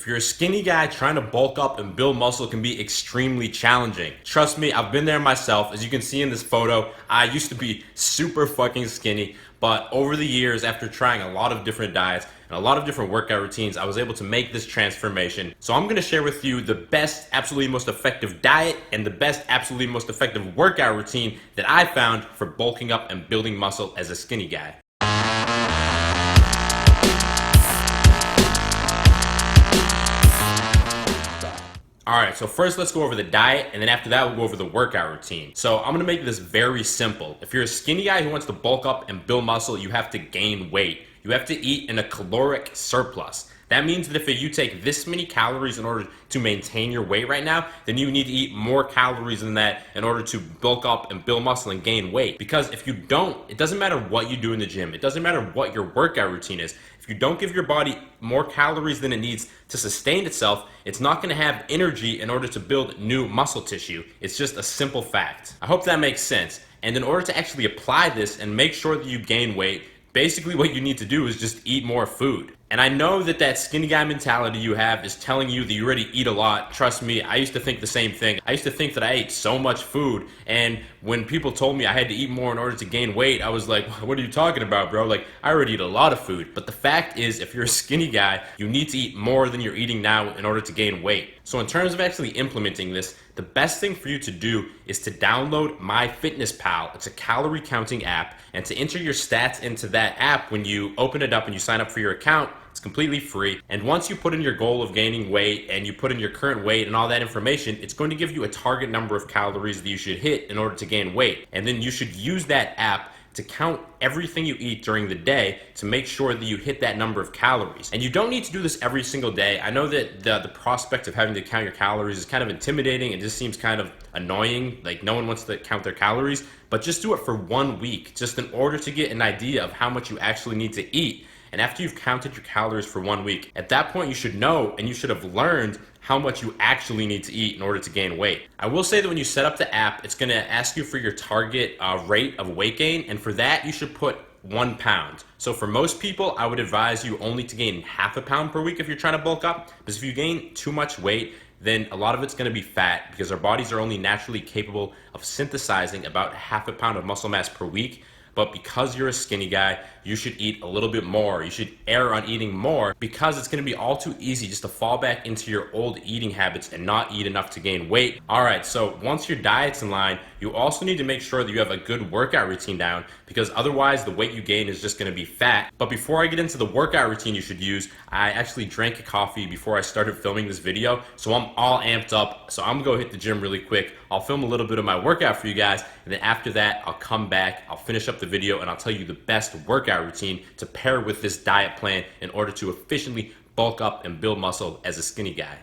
If you're a skinny guy, trying to bulk up and build muscle can be extremely challenging. Trust me, I've been there myself. As you can see in this photo, I used to be super fucking skinny, but over the years, after trying a lot of different diets and a lot of different workout routines, I was able to make this transformation. So I'm gonna share with you the best, absolutely most effective diet and the best, absolutely most effective workout routine that I found for bulking up and building muscle as a skinny guy. Alright, so first let's go over the diet, and then after that we'll go over the workout routine. So I'm gonna make this very simple. If you're a skinny guy who wants to bulk up and build muscle, you have to gain weight. You have to eat in a caloric surplus. That means that if you take this many calories in order to maintain your weight right now, then you need to eat more calories than that in order to bulk up and build muscle and gain weight. Because if you don't, it doesn't matter what you do in the gym. It doesn't matter what your workout routine is. If you don't give your body more calories than it needs to sustain itself, it's not going to have energy in order to build new muscle tissue. It's just a simple fact. I hope that makes sense. And in order to actually apply this and make sure that you gain weight, basically what you need to do is just eat more food. And I know that that skinny guy mentality you have is telling you that you already eat a lot. Trust me, I used to think the same thing. I used to think that I ate so much food, and when people told me I had to eat more in order to gain weight, I was like, what are you talking about, bro? Like, I already eat a lot of food. But the fact is, if you're a skinny guy, you need to eat more than you're eating now in order to gain weight. So in terms of actually implementing this, the best thing for you to do is to download MyFitnessPal. It's a calorie counting app, and to enter your stats into that app, when you open it up and you sign up for your account, it's completely free. And once you put in your goal of gaining weight and you put in your current weight and all that information, it's going to give you a target number of calories that you should hit in order to gain weight. And then you should use that app to count everything you eat during the day to make sure that you hit that number of calories. And you don't need to do this every single day. I know that the prospect of having to count your calories is kind of intimidating. It just seems kind of annoying. Like, no one wants to count their calories, but just do it for 1 week, just in order to get an idea of how much you actually need to eat. And after you've counted your calories for 1 week, at that point you should know and you should have learned how much you actually need to eat in order to gain weight. I will say that when you set up the app, it's gonna ask you for your target rate of weight gain, and for that you should put 1 pound. So for most people, I would advise you only to gain half a pound per week if you're trying to bulk up, because if you gain too much weight, then a lot of it's going to be fat, because our bodies are only naturally capable of synthesizing about half a pound of muscle mass per week. But because you're a skinny guy, you should eat a little bit more. You should err on eating more, because it's going to be all too easy just to fall back into your old eating habits and not eat enough to gain weight. All right, so once your diet's in line, you also need to make sure that you have a good workout routine down, because otherwise the weight you gain is just going to be fat. But before I get into the workout routine you should use, I actually drank a coffee before I started filming this video, so I'm all amped up. So I'm gonna go hit the gym really quick. I'll film a little bit of my workout for you guys, and then after that I'll come back, I'll finish up the video, and I'll tell you the best workout routine to pair with this diet plan in order to efficiently bulk up and build muscle as a skinny guy.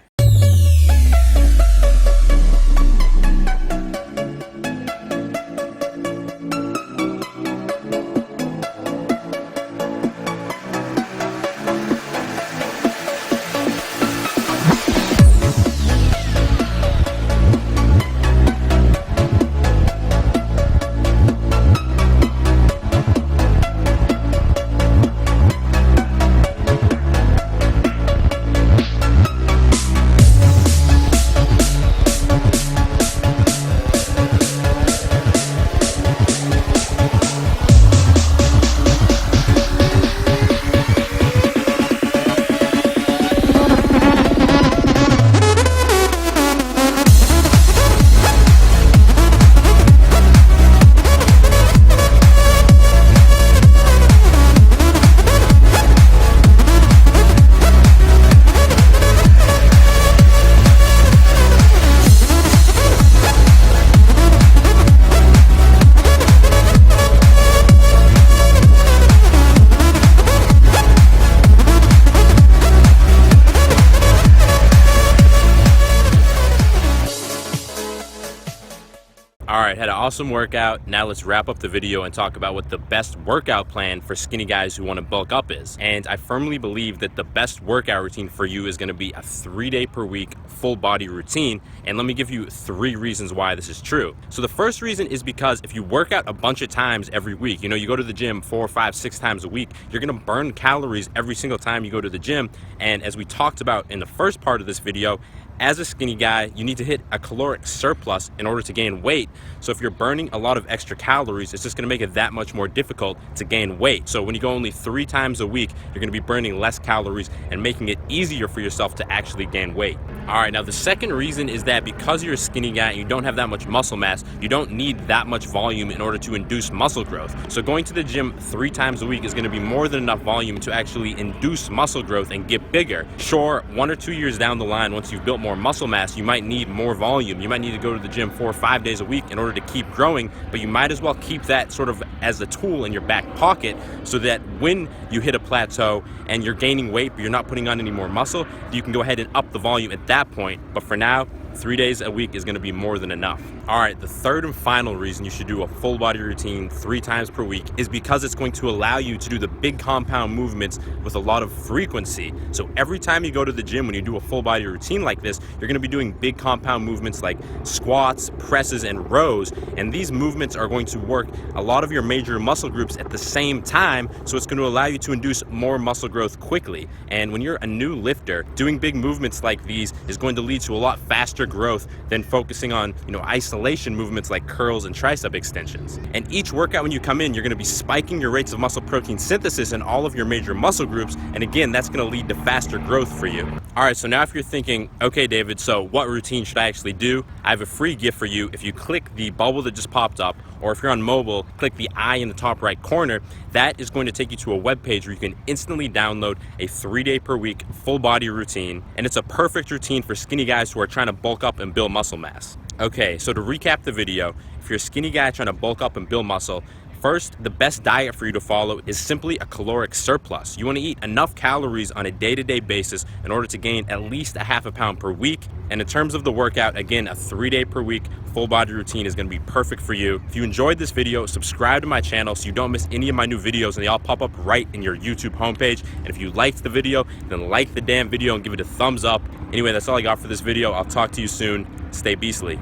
Alright, had an awesome workout. Now let's wrap up the video and talk about what the best workout plan for skinny guys who want to bulk up is. And I firmly believe that the best workout routine for you is going to be a 3-day per week full body routine. And let me give you 3 reasons why this is true. So the first reason is because if you work out a bunch of times every week, you go to the gym 4, 5, 6 times a week, you're going to burn calories every single time you go to the gym. And as we talked about in the first part of this video, as a skinny guy, you need to hit a caloric surplus in order to gain weight. So if you're burning a lot of extra calories, it's just going to make it that much more difficult to gain weight. So when you go only 3 times a week, you're going to be burning less calories and making it easier for yourself to actually gain weight. All right, now the second reason is that because you're a skinny guy and you don't have that much muscle mass, you don't need that much volume in order to induce muscle growth. So going to the gym 3 times a week is going to be more than enough volume to actually induce muscle growth and get bigger. Sure, 1 or 2 years down the line, once you've built more muscle mass, you might need more volume. You might need to go to the gym 4 or 5 days a week in order to keep growing, but you might as well keep that sort of as a tool in your back pocket so that when you hit a plateau and you're gaining weight but you're not putting on any more muscle, you can go ahead and up the volume at that point. But for now, 3 days a week is going to be more than enough. All right, the third and final reason you should do a full body routine 3 times per week is because it's going to allow you to do the big compound movements with a lot of frequency. So every time you go to the gym, when you do a full body routine like this, you're going to be doing big compound movements like squats, presses, and rows. And these movements are going to work a lot of your major muscle groups at the same time. So it's going to allow you to induce more muscle growth quickly. And when you're a new lifter, doing big movements like these is going to lead to a lot faster growth than focusing on, isolation movements like curls and tricep extensions. And each workout when you come in, you're going to be spiking your rates of muscle protein synthesis in all of your major muscle groups. And again, that's going to lead to faster growth for you. All right, so now if you're thinking, okay, David, so what routine should I actually do? I have a free gift for you. If you click the bubble that just popped up, or if you're on mobile, click the eye in the top right corner, that is going to take you to a web page where you can instantly download a 3-day per week full body routine. And it's a perfect routine for skinny guys who are trying to bulk up and build muscle mass. Okay, so to recap the video, if you're a skinny guy trying to bulk up and build muscle, first, the best diet for you to follow is simply a caloric surplus. You want to eat enough calories on a day-to-day basis in order to gain at least a half a pound per week. And in terms of the workout, again, a 3-day per week full body routine is going to be perfect for you. If you enjoyed this video, subscribe to my channel so you don't miss any of my new videos and they all pop up right in your YouTube homepage. And if you liked the video, then like the damn video and give it a thumbs up. Anyway, that's all I got for this video. I'll talk to you soon. Stay beastly.